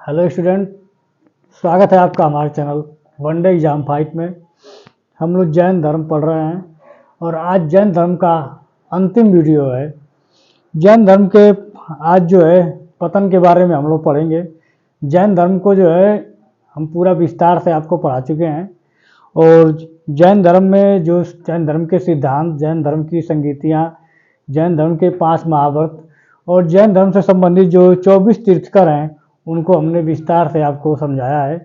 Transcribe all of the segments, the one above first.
Hello student, स्वागत है आपका हमारे channel one day exam fight में। हम लोग जैन धर्म पढ़ रहे हैं और आज जैन धर्म का अंतिम वीडियो है। जैन धर्म के आज जो है पतन के बारे में हम लोग पढ़ेंगे। जैन धर्म को जो है हम पूरा विस्तार से आपको पढ़ा चुके हैं और जैन धर्म में जो जैन धर्म के सिद्धांत, जैन धर्म की संगीतियाँ, जैन धर्म के 5 महाव्रत और जैन धर्म से संबंधित जो 24 तीर्थकर हैं उनको हमने विस्तार से आपको समझाया है।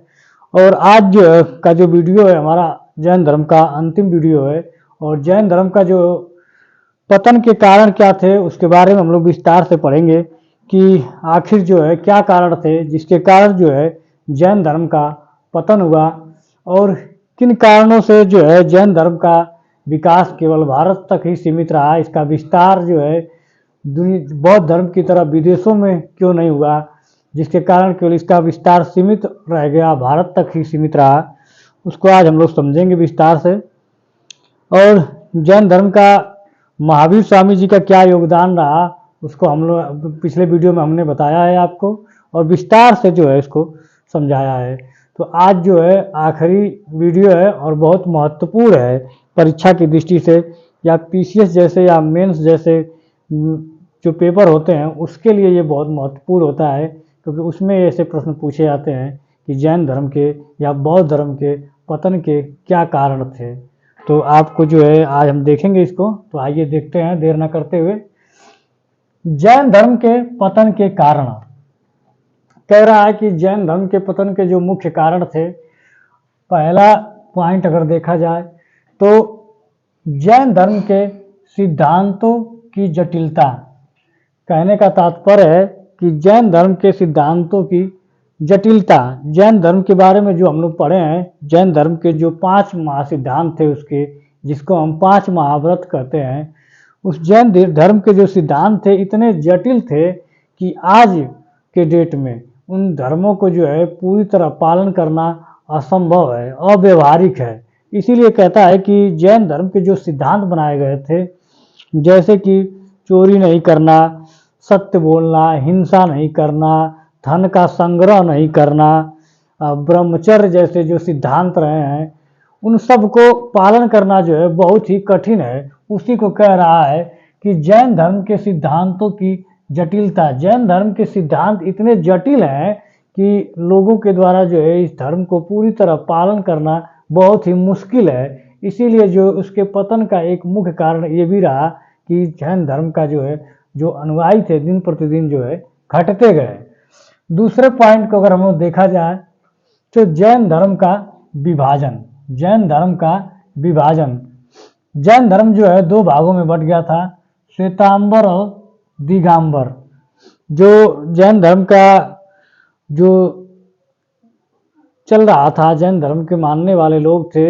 और आज जो का जो वीडियो है हमारा जैन धर्म का अंतिम वीडियो है और जैन धर्म का जो पतन के कारण क्या थे उसके बारे में हम लोग विस्तार से पढ़ेंगे कि आखिर जो है क्या कारण थे जिसके कारण जो है जैन धर्म का पतन हुआ और किन कारणों से जो है जैन धर्म का विकास केवल भारत तक ही सीमित रहा, इसका विस्तार जो है बौद्ध धर्म की तरह विदेशों में क्यों नहीं हुआ, जिसके कारण केवल इसका विस्तार सीमित रह गया, भारत तक ही सीमित रहा। उसको आज हम लोग समझेंगे विस्तार से। और जैन धर्म का महावीर स्वामी जी का क्या योगदान रहा उसको हम लोग पिछले वीडियो में हमने बताया है आपको और विस्तार से जो है इसको समझाया है। तो आज जो है आखिरी वीडियो है और बहुत महत्वपूर्ण है परीक्षा की दृष्टि से, या पीसीएस जैसे या मेंस जैसे जो पेपर होते हैं उसके लिए ये बहुत महत्वपूर्ण होता है, क्योंकि उसमें ऐसे प्रश्न पूछे जाते हैं कि जैन धर्म के या बौद्ध धर्म के पतन के क्या कारण थे। तो आपको जो है आज हम देखेंगे इसको। तो आइए देखते हैं देर न करते हुए। जैन धर्म के पतन के कारण कह रहा है कि जैन धर्म के पतन के जो मुख्य कारण थे, पहला पॉइंट अगर देखा जाए तो जैन धर्म के सिद्धांतों की जटिलता। कहने का तात्पर्य है कि जैन धर्म के सिद्धांतों की जटिलता। जैन धर्म के बारे में जो हम लोग पढ़े हैं, जैन धर्म के जो 5 महासिद्धांत थे उसके, जिसको हम 5 महाव्रत कहते हैं, उस जैन धर्म के जो सिद्धांत थे इतने जटिल थे कि आज के डेट में उन धर्मों को जो है पूरी तरह पालन करना असंभव है, अव्यवहारिक है। इसीलिए कहता है कि जैन धर्म के जो सिद्धांत बनाए गए थे, जैसे कि चोरी नहीं करना, सत्य बोलना, हिंसा नहीं करना, धन का संग्रह नहीं करना, ब्रह्मचर्य जैसे जो सिद्धांत रहे हैं उन सब को पालन करना जो है बहुत ही कठिन है। उसी को कह रहा है कि जैन धर्म के सिद्धांतों की जटिलता। जैन धर्म के सिद्धांत इतने जटिल हैं कि लोगों के द्वारा जो है इस धर्म को पूरी तरह पालन करना बहुत ही मुश्किल है। इसीलिए जो उसके पतन का एक मुख्य कारण ये भी रहा कि जैन धर्म का जो है जो अनुयायी थे दिन प्रतिदिन जो है घटते गए। दूसरे पॉइंट को अगर हम लोग देखा जाए तो जैन धर्म का विभाजन। जैन धर्म का विभाजन, जैन धर्म जो है 2 भागों में बट गया था, श्वेतांबर और दिगंबर। जो जैन धर्म का जो चल रहा था, जैन धर्म के मानने वाले लोग थे,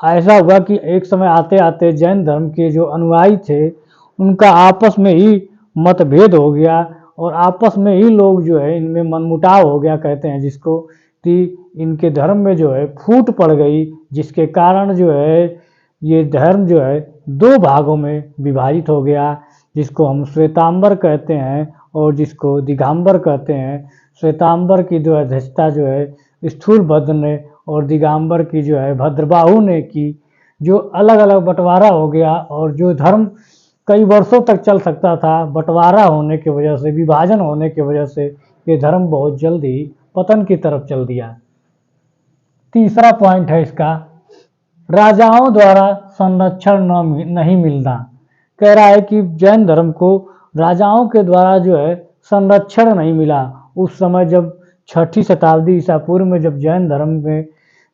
ऐसा हुआ कि एक समय आते आते जैन धर्म के जो अनुयायी थे उनका आपस में ही मतभेद हो गया और आपस में ही लोग जो है इनमें मनमुटाव हो गया, कहते हैं जिसको, कि इनके धर्म में जो है फूट पड़ गई, जिसके कारण जो है ये धर्म जो है 2 भागों में विभाजित हो गया, जिसको हम श्वेतांबर कहते हैं और जिसको दिगंबर कहते हैं। श्वेतांबर की जो अध्यक्षता जो है स्थूलभद्र ने और दिगंबर की जो है भद्रबाहु ने की। जो अलग अलग बंटवारा हो गया और जो धर्म कई वर्षों तक चल सकता था, बंटवारा होने की वजह से, विभाजन होने की वजह से ये धर्म बहुत जल्द ही पतन की तरफ चल दिया। तीसरा पॉइंट है इसका, राजाओं द्वारा संरक्षण नहीं मिलना। कह रहा है कि जैन धर्म को राजाओं के द्वारा जो है संरक्षण नहीं मिला। उस समय जब 6ठी शताब्दी ईसा पूर्व में जब जैन धर्म में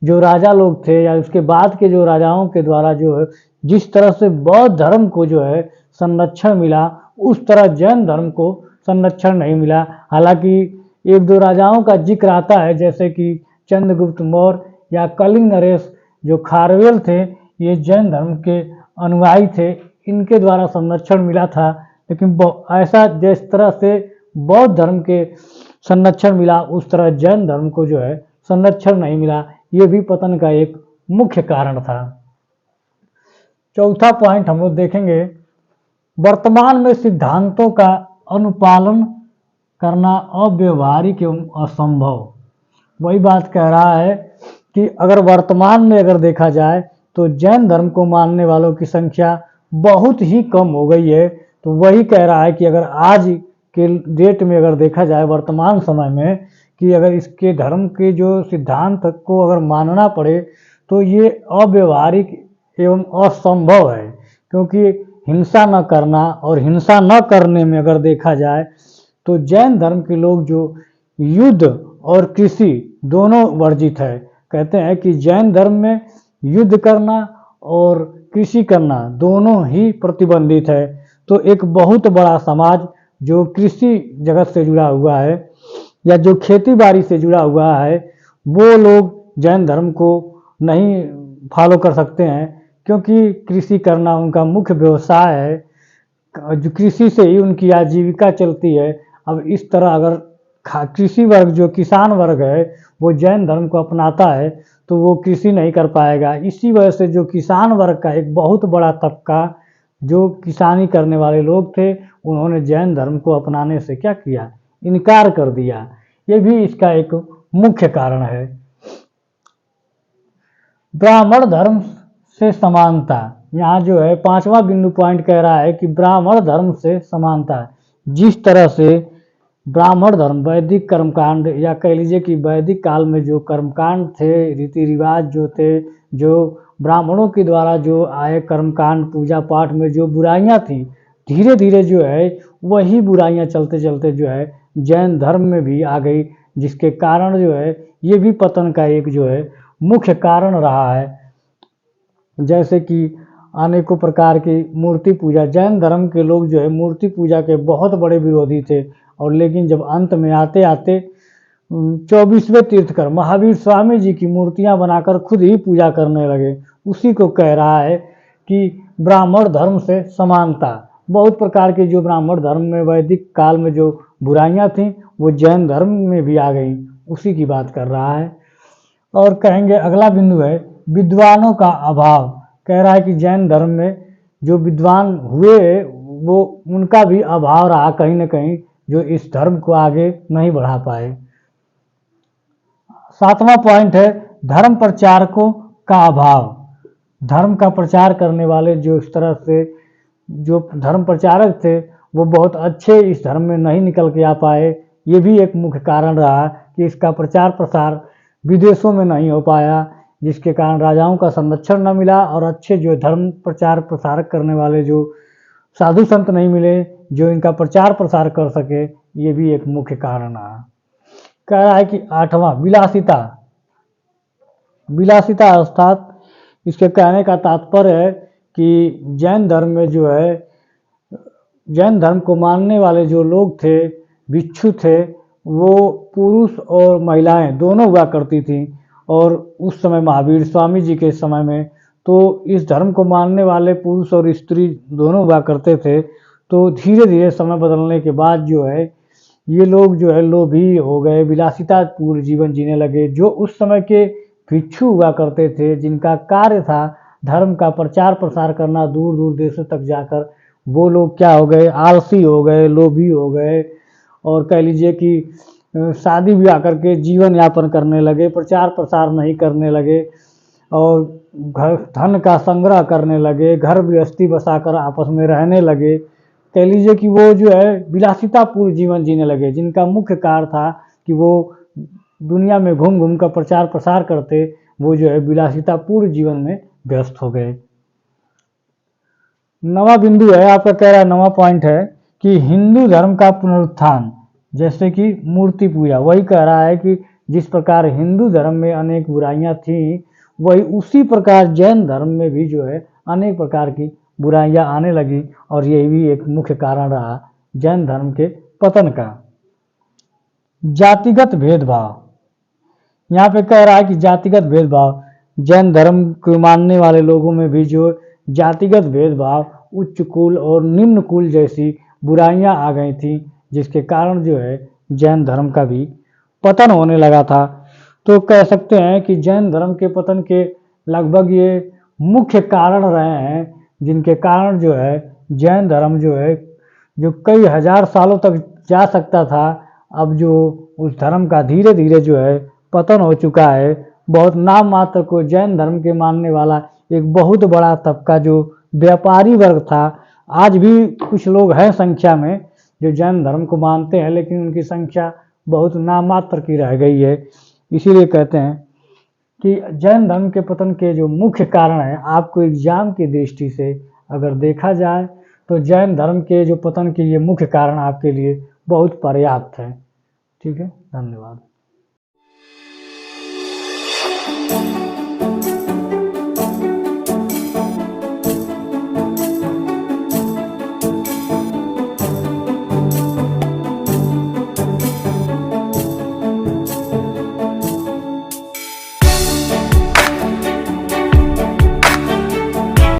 जो राजा लोग थे या उसके बाद के जो राजाओं के द्वारा जो है जिस तरह से बौद्ध धर्म को जो है संरक्षण मिला, उस तरह जैन धर्म को संरक्षण नहीं मिला। हालांकि 1-2 राजाओं का जिक्र आता है, जैसे कि चंद्रगुप्त मौर्य या कलिंग नरेश जो खारवेल थे, ये जैन धर्म के अनुयायी थे, इनके द्वारा संरक्षण मिला था। लेकिन ऐसा जिस तरह से बौद्ध धर्म के संरक्षण मिला उस तरह जैन धर्म को जो है संरक्षण नहीं मिला। ये भी पतन का एक मुख्य कारण था। चौथा पॉइंट हम लोग देखेंगे, वर्तमान में सिद्धांतों का अनुपालन करना अव्यवहारिक एवं असंभव। वही बात कह रहा है कि अगर वर्तमान में अगर देखा जाए तो जैन धर्म को मानने वालों की संख्या बहुत ही कम हो गई है। तो वही कह रहा है कि अगर आज के डेट में अगर देखा जाए वर्तमान समय में कि अगर इसके धर्म के जो सिद्धांत को अगर मानना पड़े तो ये अव्यवहारिक एवं असंभव है, क्योंकि हिंसा न करना और हिंसा न करने में अगर देखा जाए तो जैन धर्म के लोग जो युद्ध और कृषि दोनों वर्जित है। कहते हैं कि जैन धर्म में युद्ध करना और कृषि करना दोनों ही प्रतिबंधित है। तो एक बहुत बड़ा समाज जो कृषि जगत से जुड़ा हुआ है या जो खेती बाड़ी से जुड़ा हुआ है वो लोग जैन धर्म को नहीं फॉलो कर सकते हैं, क्योंकि कृषि करना उनका मुख्य व्यवसाय है, जो कृषि से ही उनकी आजीविका चलती है। अब इस तरह अगर कृषि वर्ग जो किसान वर्ग है वो जैन धर्म को अपनाता है तो वो कृषि नहीं कर पाएगा। इसी वजह से जो किसान वर्ग का एक बहुत बड़ा तबका जो किसानी करने वाले लोग थे उन्होंने जैन धर्म को अपनाने से क्या किया, इनकार कर दिया। ये भी इसका एक मुख्य कारण है। ब्राह्मण धर्म से समानता, यहाँ जो है 5वां बिंदु पॉइंट कह रहा है कि ब्राह्मण धर्म से समानता। जिस तरह से ब्राह्मण धर्म वैदिक कर्मकांड या कह लीजिए कि वैदिक काल में जो कर्मकांड थे, रीति रिवाज जो थे, जो ब्राह्मणों के द्वारा जो आए कर्मकांड पूजा पाठ में जो बुराइयां थी, धीरे धीरे जो है वही बुराइयां चलते चलते जो है जैन धर्म में भी आ गई, जिसके कारण जो है ये भी पतन का एक जो है मुख्य कारण रहा है। जैसे कि अनेकों प्रकार की मूर्ति पूजा, जैन धर्म के लोग जो है मूर्ति पूजा के बहुत बड़े विरोधी थे, और लेकिन जब अंत में आते आते 24वें तीर्थकर महावीर स्वामी जी की मूर्तियां बनाकर खुद ही पूजा करने लगे। उसी को कह रहा है कि ब्राह्मण धर्म से समानता। बहुत प्रकार के जो ब्राह्मण धर्म में वैदिक काल में जो बुराइयां थीं वो जैन धर्म में भी आ गई, उसी की बात कर रहा है। और कहेंगे अगला बिंदु है विद्वानों का अभाव। कह रहा है कि जैन धर्म में जो विद्वान हुए वो उनका भी अभाव रहा कहीं न कहीं, जो इस धर्म को आगे नहीं बढ़ा पाए। 7वां पॉइंट है धर्म प्रचारकों का अभाव। धर्म का प्रचार करने वाले जो इस तरह से जो धर्म प्रचारक थे वो बहुत अच्छे इस धर्म में नहीं निकल के आ पाए। ये भी एक मुख्य कारण रहा कि इसका प्रचार प्रसार विदेशों में नहीं हो पाया, जिसके कारण राजाओं का संरक्षण न मिला और अच्छे जो धर्म प्रचार प्रसार करने वाले जो साधु संत नहीं मिले जो इनका प्रचार प्रसार कर सके। ये भी एक मुख्य कारण रहा। कह रहा है कि 8वां विलासिता। विलासिता अर्थात इसके कहने का तात्पर्य है कि जैन धर्म में जो है जैन धर्म को मानने वाले जो लोग थे, भिक्षु थे, वो पुरुष और महिलाएं दोनों हुआ करती थी। और उस समय महावीर स्वामी जी के समय में तो इस धर्म को मानने वाले पुरुष और स्त्री दोनों हुआ करते थे। तो धीरे धीरे समय बदलने के बाद जो है ये लोग जो है लोभी हो गए, विलासितापूर्ण जीवन जीने लगे। जो उस समय के भिक्षु हुआ करते थे जिनका कार्य था धर्म का प्रचार प्रसार करना दूर दूर देशों तक जाकर, वो लोग क्या हो गए, आलसी हो गए, लोभी हो गए, और कह लीजिए कि शादी ब्याह करके जीवन यापन करने लगे, प्रचार प्रसार नहीं करने लगे और घर धन का संग्रह करने लगे, घर गृहस्थी बसाकर आपस में रहने लगे। कह लीजिए कि वो जो है विलासितापूर्ण जीवन जीने लगे, जिनका मुख्य कार्य था कि वो दुनिया में घूम घूम कर प्रचार प्रसार करते, वो जो है विलासितापूर्ण जीवन में व्यस्त हो गए। 9वां बिंदु है आपका, कह रहा है 9वां पॉइंट है कि हिंदू धर्म का पुनरुत्थान। जैसे कि मूर्ति पूजा, वही कह रहा है कि जिस प्रकार हिंदू धर्म में अनेक बुराइयां थी वही उसी प्रकार जैन धर्म में भी जो है अनेक प्रकार की बुराइयां आने लगी, और यही भी एक मुख्य कारण रहा जैन धर्म के पतन का। जातिगत भेदभाव, यहाँ पे कह रहा है कि जातिगत भेदभाव, जैन धर्म को मानने वाले लोगों में भी जो जातिगत भेदभाव, उच्च कुल और निम्न कुल जैसी बुराइयां आ गई थी, जिसके कारण जो है जैन धर्म का भी पतन होने लगा था। तो कह सकते हैं कि जैन धर्म के पतन के लगभग ये मुख्य कारण रहे हैं, जिनके कारण जो है जैन धर्म जो है जो कई हजार सालों तक जा सकता था अब जो उस धर्म का धीरे धीरे जो है पतन हो चुका है। बहुत नाम मात्र को जैन धर्म के मानने वाला एक बहुत बड़ा तबका जो व्यापारी वर्ग था, आज भी कुछ लोग हैं संख्या में जो जैन धर्म को मानते हैं, लेकिन उनकी संख्या बहुत नाम मात्र की रह गई है। इसीलिए कहते हैं कि जैन धर्म के पतन के जो मुख्य कारण है, आपको एग्जाम की दृष्टि से अगर देखा जाए तो जैन धर्म के जो पतन के ये मुख्य कारण आपके लिए बहुत पर्याप्त है। ठीक है, धन्यवाद।